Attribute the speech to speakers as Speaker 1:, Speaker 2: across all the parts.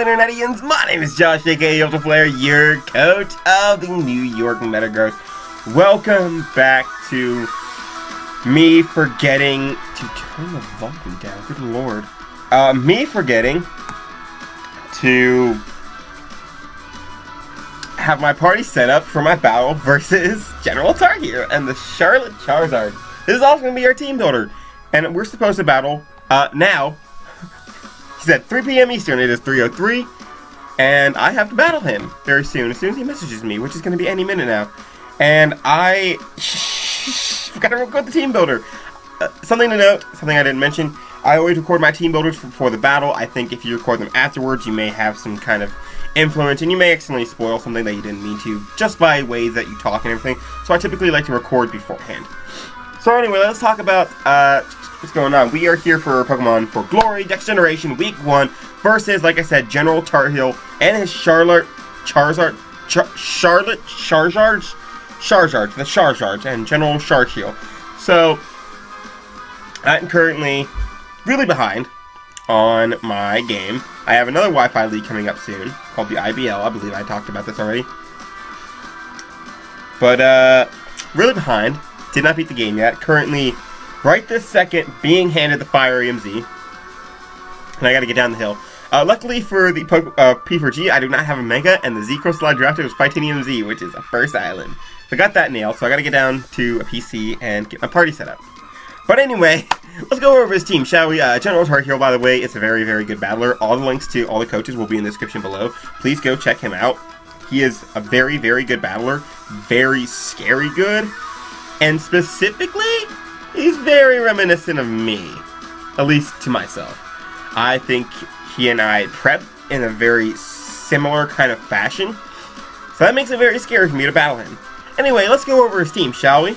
Speaker 1: Internetians, my name is Josh, aka Ultra Flare, your coach of the New York Metagross. Welcome back to me forgetting to turn the volume down, good lord. Me forgetting to have my party set up for my battle versus General Tar Heel and the Charlotte Charizard. This is also going to be our team builder, and we're supposed to battle now. He's at 3 p.m. Eastern, it is 3:03, and I have to battle him very soon, as soon as he messages me, which is going to be any minute now. And I forgot to record the team builder. Something to note, something I didn't mention, I always record my team builders before the battle. I think if you record them afterwards, you may have some kind of influence, and you may accidentally spoil something that you didn't mean to, just by ways that you talk and everything. So I typically like to record beforehand. So anyway, let's talk about what's going on. We are here for Pokemon for Glory, Next Generation, Week 1, versus, like I said, General Tar Heel and his Charizards, and General Tar Heel. So, I'm currently really behind on my game. I have another Wi-Fi league coming up soon, called the IBL. I believe I talked about this already. But, really behind. Did not beat the game yet. Currently, right this second, being handed the Fire EMZ. And I gotta get down the hill. Luckily for the P4G, I do not have a Mega, and the Z-Cross slide drafted was Titanium Z, which is the first island. So I got that nailed, so I gotta get down to a PC and get my party set up. But anyway, let's go over his team, shall we? General Tar Heel, by the way, is a very, very good battler. All the links to all the coaches will be in the description below. Please go check him out. He is a very, very good battler. Very scary good. And specifically, he's very reminiscent of me. At least to myself. I think he and I prep in a very similar kind of fashion. So that makes it very scary for me to battle him. Anyway, let's go over his team, shall we?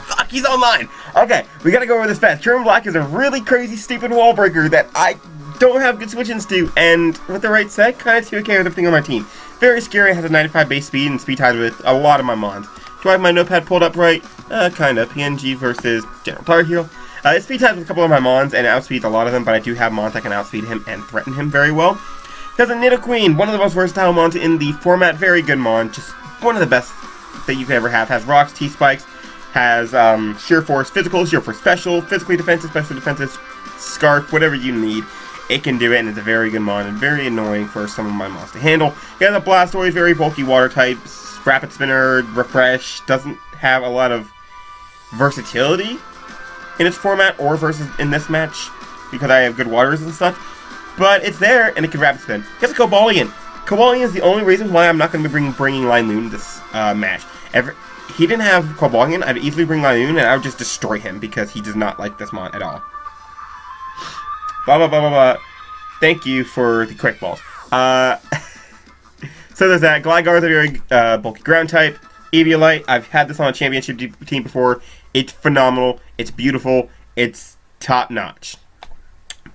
Speaker 1: Fuck, he's online! Okay, we gotta go over this fast. Current Black is a really crazy, stupid wall breaker that I don't have good switch-ins to, and with the right set, kind of 2K with everything on my team. Very scary, has a 95 base speed and speed ties with a lot of my mons. Do I have my notepad pulled up right? Kind of. PNG versus General Tar Heel. It speed ties with a couple of my mons and outspeeds a lot of them, but I do have mons that can outspeed him and threaten him very well. He has a Nidoqueen, one of the most versatile mons in the format, very good mon, just one of the best that you could ever have. Has rocks, T-spikes, has sheer force, physical, sheer force special, physically defensive, special defensive, scarf, whatever you need. It can do it, and it's a very good mon, and very annoying for some of my mons to handle. He has a Blastoise, very bulky water type, Rapid Spinner, Refresh, doesn't have a lot of versatility in its format, or versus in this match, because I have good waters and stuff. But it's there, and it can Rapid Spin. He has a Cobalion. Cobalion is the only reason why I'm not going to be bringing Linoon this match. He didn't have Cobalion, I'd easily bring Linoon, and I would just destroy him, because he does not like this mon at all. Blah, blah, blah, blah, blah. Thank you for the quick balls. So there's that. Gligar is a very bulky ground type. Eviolite, I've had this on a championship team before. It's phenomenal. It's beautiful. It's top notch.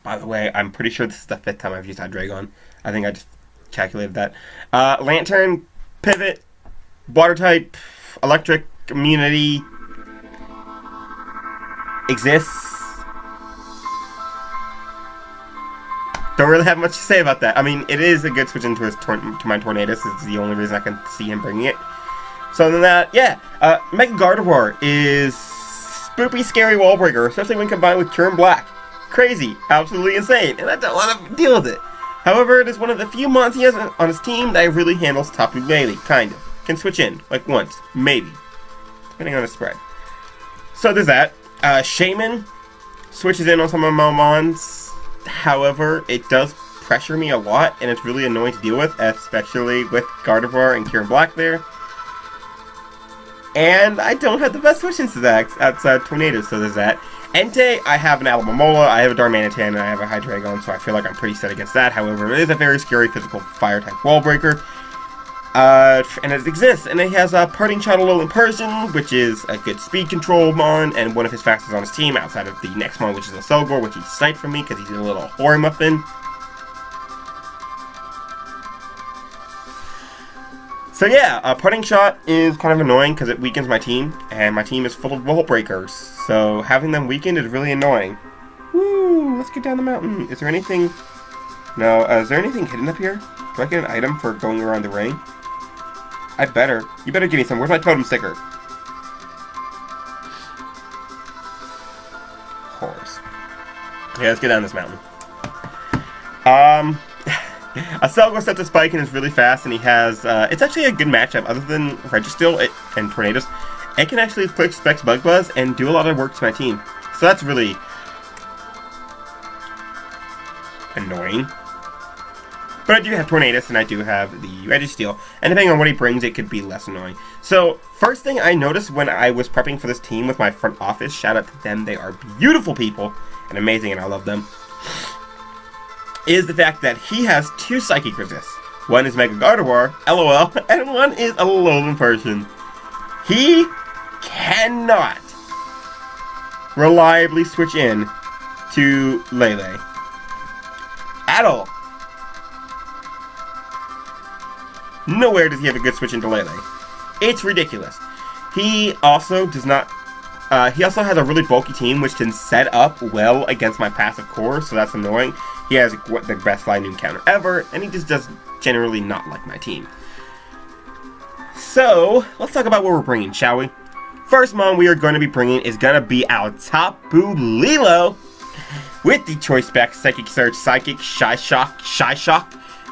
Speaker 1: By the way, I'm pretty sure this is the 5th time I've used Hydreigon. I think I just calculated that. Lantern, Pivot, Water type, Electric, Immunity, exists. Don't really have much to say about that. I mean, it is a good switch into to my Tornadus. It's the only reason I can see him bringing it. So other than that, yeah. Mega Gardevoir is spoopy, scary wall breaker, especially when combined with Current Black. Crazy, absolutely insane, and I don't want to deal with it. However, it is one of the few mons he has on his team that really handles top ukulele, kind of. Can switch in, like once, maybe, depending on his spread. So there's that. Shaman switches in on some of my mons. However, it does pressure me a lot, and it's really annoying to deal with, especially with Gardevoir and Kieran Black there. And I don't have the best switch-ins to that outside Tornado, so there's that. Entei, I have an Alomomola, I have a Darmanitan, and I have a Hydreigon, so I feel like I'm pretty set against that. However, it is a very scary physical fire-type wall breaker. And it exists, and it has a Parting Shot Alolan Persian, which is a good speed control mon, and one of his fastest on his team, outside of the next mon, which is a Selgor, which he sniped from me, because he's a little Hori Muffin. So yeah, Parting Shot is kind of annoying, because it weakens my team, and my team is full of wall breakers, so having them weakened is really annoying. Woo! Let's get down the mountain. Is there anything... No, is there anything hidden up here? Do I get an item for going around the ring? I better. You better give me some. Where's my totem sticker? Horse. Okay, let's get down this mountain. Aselgo goes up to Spike and is really fast, and he has, it's actually a good matchup. Other than Registeel and Tornadoes, it can actually click Specs Bug Buzz and do a lot of work to my team. So that's really annoying. But I do have Tornadoes, and I do have the Registeel, and depending on what he brings, it could be less annoying. So, first thing I noticed when I was prepping for this team with my front office, shout out to them, they are beautiful people, and amazing, and I love them, is the fact that he has 2 Psychic Resists. One is Mega Gardevoir, LOL, and one is a Alolan Persian. He cannot reliably switch in to Lele. At all. Nowhere does he have a good switch into Lele. It's ridiculous. He also does not... he also has a really bulky team, which can set up well against my passive core, so that's annoying. He has the best fly noon counter ever, and he just does generally not like my team. So, let's talk about what we're bringing, shall we? First mon we are going to be bringing is going to be our Tapu Lilo with the Choice Spec, Psychic Surge, Psychic, Shy Shock,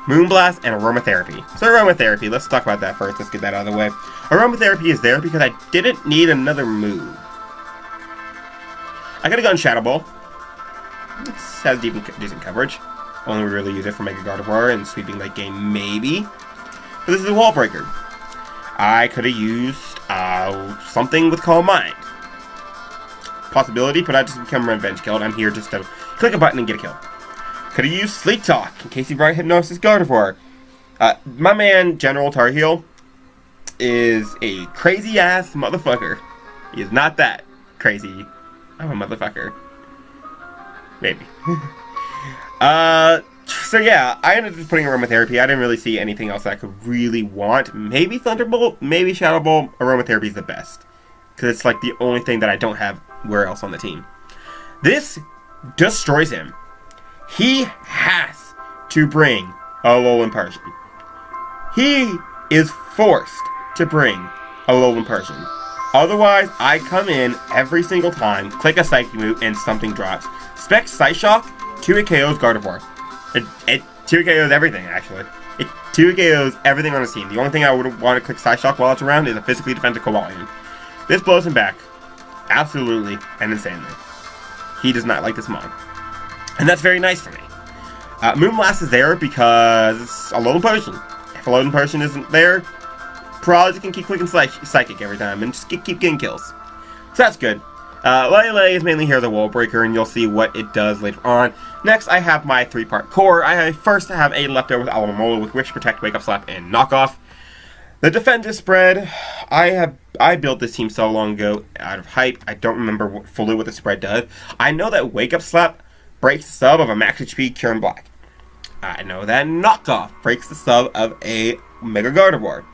Speaker 1: Moonblast, and Aromatherapy. So Aromatherapy, let's talk about that first. Let's get that out of the way. Aromatherapy is there because I didn't need another move. I could have gone Shadow Ball. It has decent coverage. Only really use it for Mega Gardevoir and sweeping late game, maybe. But this is a Wall Breaker. I could have used something with Calm Mind. Possibility, but I just become Revenge Killed. I'm here just to click a button and get a kill. Could have used Sleep Talk in case he brought Hypnosis Gardevoir. My man, General Tar Heel, is a crazy ass motherfucker. He is not that crazy of a motherfucker. Maybe. So yeah, I ended up just putting Aromatherapy. I didn't really see anything else that I could really want. Maybe Thunderbolt, maybe Shadow Ball. Aromatherapy is the best. Because it's like the only thing that I don't have where else on the team. This destroys him. He has to bring a Alolan Persian. He is forced to bring a Alolan Persian. Otherwise, I come in every single time, click a Psychic move, and something drops. Spec Psyshock, 2 KOs Gardevoir. It 2 KOs everything, actually. It 2 KOs everything on his team. The only thing I would want to click Psyshock while it's around is a physically defensive Cobalion. This blows him back. Absolutely and insanely. He does not like this mon. And that's very nice for me. Moonblast is there because it's a Alolan Potion. If a Alolan Potion isn't there, probably just can keep clicking Psychic every time and just keep getting kills. So that's good. Lele is mainly here as a Wall Breaker, and you'll see what it does later on. Next, I have my 3-part core. I first have a leftover with Alomomola with Wish, Protect, Wake Up Slap, and Knockoff. The defensive spread, I built this team so long ago out of hype. I don't remember fully what the spread does. I know that Wake Up Slap breaks the sub of a max HP Kieran Black. I know that Knockoff breaks the sub of a Mega Gardevoir.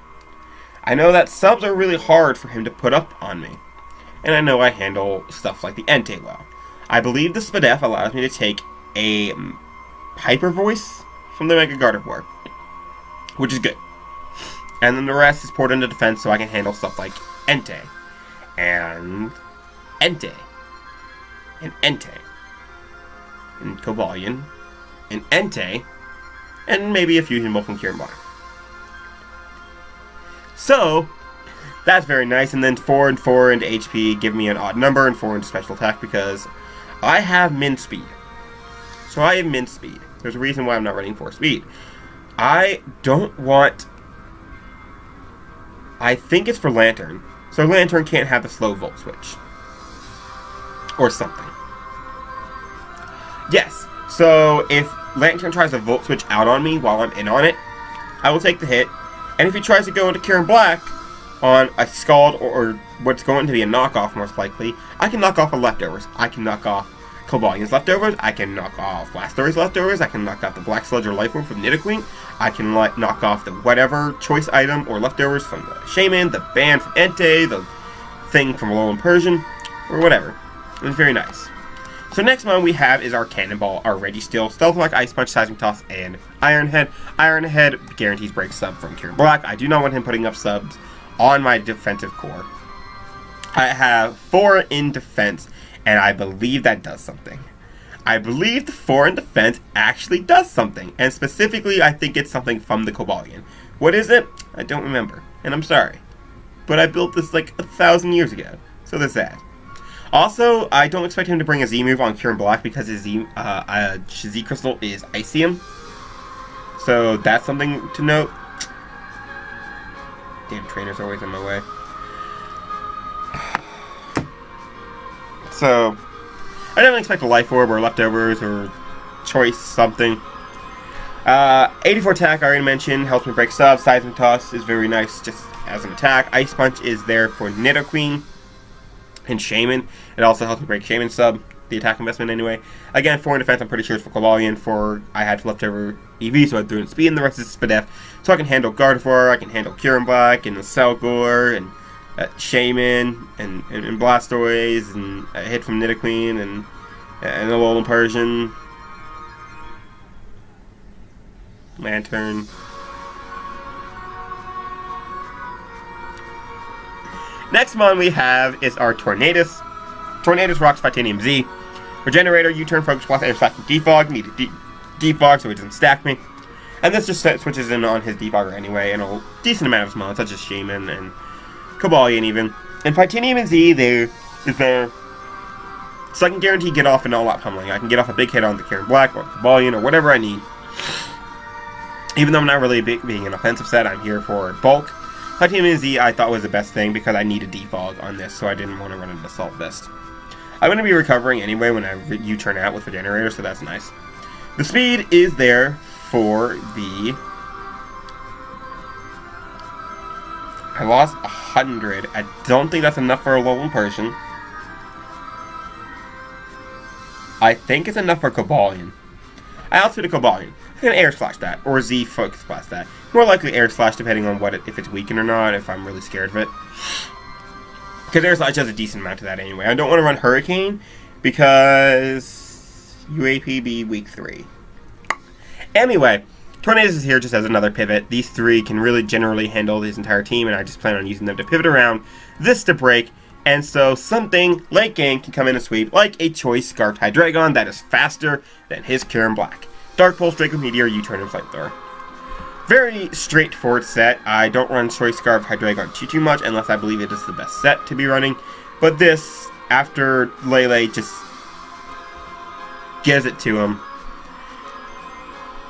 Speaker 1: I know that subs are really hard for him to put up on me. And I know I handle stuff like the Entei well. I believe the Spadef allows me to take a Hyper Voice from the Mega Gardevoir, which is good. And then the rest is poured into defense so I can handle stuff like Entei, and Entei, and Entei, and Cobalion, and Entei, and maybe a Fusion Ball from Kieran Black. So, that's very nice. And then 4 and 4 into HP give me an odd number, and 4 into special attack because I have min speed. So I have min speed. There's a reason why I'm not running 4 speed. I don't want... I think it's for Lantern. So Lantern can't have the slow Volt Switch. Or something. Yes. So if Lantern tries to Volt Switch out on me while I'm in on it, I will take the hit. And if he tries to go into Kieran Black on a Scald or what's going to be a knockoff most likely, I can knock off the leftovers. I can knock off Cobalion's leftovers. I can knock off Blastoise's leftovers. I can knock off the Black Sludge or Life Orb from Nidoqueen. I can knock off the whatever choice item or leftovers from the Shaman, the Band from Entei, the thing from Alolan Persian, or whatever. It's very nice. So next one we have is our Cannonball, our Registeel, Stealth Rock, Ice Punch, Seismic Toss, and Iron Head. Iron Head guarantees break sub from Kieran Black. I do not want him putting up subs on my defensive core. I have 4 in defense, and I believe that does something. I believe the 4 in defense actually does something, and specifically I think it's something from the Cobalion. What is it? I don't remember, and I'm sorry. But I built this like 1,000 years ago, so there's that. Also, I don't expect him to bring a Z move on Kieran Black because his Z Crystal is Icium. So that's something to note. Damn, trainer's always in my way. So, I don't expect a Life Orb or Leftovers or Choice something. 84 attack, I already mentioned, helps me break sub. Seismic Toss is very nice just as an attack. Ice Punch is there for Nidoqueen and Shaman. It also helps me break Shaman sub, the attack investment anyway. Again, 4 in defense, I'm pretty sure it's for Cobalion. 4, I had leftover EV, so I threw in speed, and the rest is Spadef. So I can handle Gardevoir, I can handle Kieran Black, and Selgor, and Shaman, and Blastoise, and a hit from Nidoqueen, and a Alolan Persian. Lantern. Next one we have is our Tornadus. Tornadus rocks Titanium Z. Regenerator, U-turn, Focus Blast, Air Slash, and Defog. Need a Defog so it doesn't stack me. And this just switches in on his Defogger anyway, and a decent amount of summons, such as Shaman and Cobalion even. And Titanium Z there is there. So I can guarantee get off an all-out pummeling. I can get off a big hit on the Kieran Black or Cobalion or whatever I need. Even though I'm not really being an offensive set, I'm here for bulk. Titanium Z I thought was the best thing because I need a defog on this, so I didn't want to run an Assault Vest. I'm going to be recovering anyway when I U-turn out with the Regenerator, so that's nice. The speed is there for the... I lost 100. I don't think that's enough for a Alolan Persian. I think it's enough for Cobalion. I outspeed a Cobalion. I can Air Slash that, or Z Focus Blast that. More likely Air Slash depending on if it's weakened or not, if I'm really scared of it. Because Air Slash does a decent amount of that anyway. I don't want to run Hurricane, because UAP be week 3. Anyway, Tornadus is here just as another pivot. These 3 can really generally handle his entire team, and I just plan on using them to pivot around this to break. And so something late game can come in and sweep, like a Choice Scarf Hydreigon that is faster than his Kieran Black. Dark Pulse, Draco Meteor, U-turn, and Flamethrower. Very straightforward set. I don't run Choice Scarf Hydreigon too much unless I believe it is the best set to be running. But this, after Lele just gives it to him,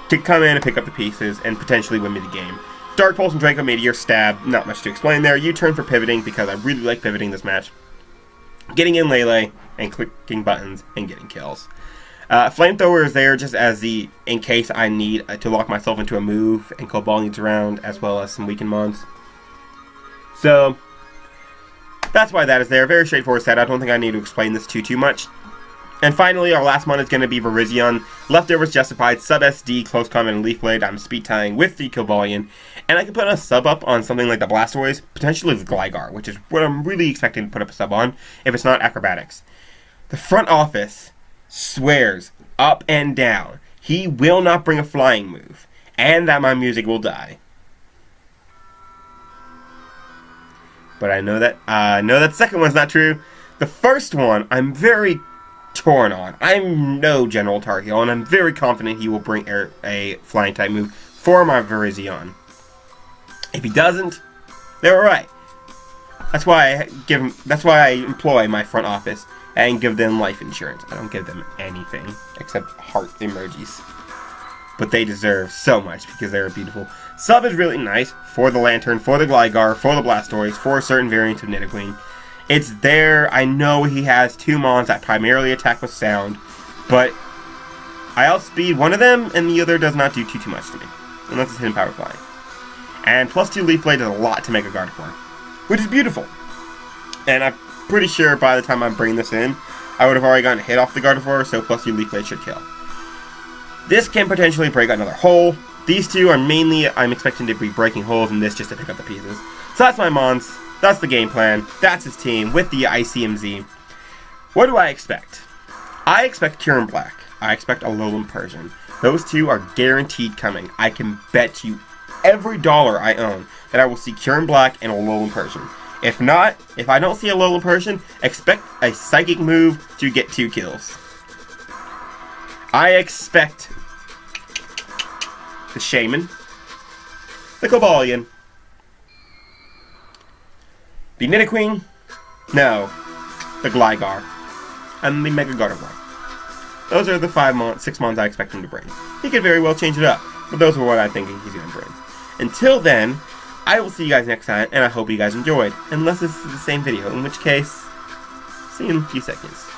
Speaker 1: to come in and pick up the pieces and potentially win me the game. Dark Pulse and Draco Meteor stab, not much to explain there. U-turn for pivoting because I really like pivoting this match. Getting in Lele and clicking buttons and getting kills. Flamethrower is there just as in case I need to lock myself into a move and Cobalion's around, as well as some weakened mons. So, that's why that is there. Very straightforward set. I don't think I need to explain this too much. And finally, our last one is going to be Virizion. Leftovers justified, sub SD, close combat, and Leaf Blade. I'm speed tying with the Cobalion. And I can put a sub up on something like the Blastoise, potentially the Gligar, which is what I'm really expecting to put up a sub on, if it's not Acrobatics. The front office swears up and down he will not bring a flying move, and that my music will die. But I know that second one's not true. The first one, I'm very torn on. I'm no General Tarkiel, and I'm very confident he will bring a flying type move for my Virizion. If he doesn't, they're alright. That's why I employ my front office and give them life insurance. I don't give them anything except heart emojis. But they deserve so much because they're beautiful. Sub is really nice for the Lantern, for the Gligar, for the Blastoise, for certain variants of Nidoqueen. It's there. I know he has 2 mons that primarily attack with sound, but I outspeed one of them and the other does not do too much to me. Unless it's hidden power flying. And plus 2 Leaf Blade does a lot to make a Gardevoir, which is beautiful. And I'm pretty sure by the time I'm bringing this in, I would have already gotten a hit off the Gardevoir, so plus 2 Leaf Blade should kill. This can potentially break another hole. These 2 are mainly, I'm expecting to be breaking holes in this just to pick up the pieces. So that's my mons. That's the game plan. That's his team with the ICMZ. What do I expect? I expect Kieran Black. I expect a Alolan Persian. Those two are guaranteed coming. I can bet you every dollar I own that I will see Kieran Black and a Alolan Persian. If not, if I don't see a Alolan Persian, expect a Psychic move to get 2 kills. I expect the Shaman, the Cobalion, the Nidoqueen, no, the Gligar, and the Mega Gardevoir. Those are the 6 mons I expect him to bring. He could very well change it up, but those are what I think he's going to bring. Until then, I will see you guys next time, and I hope you guys enjoyed. Unless this is the same video, in which case, see you in a few seconds.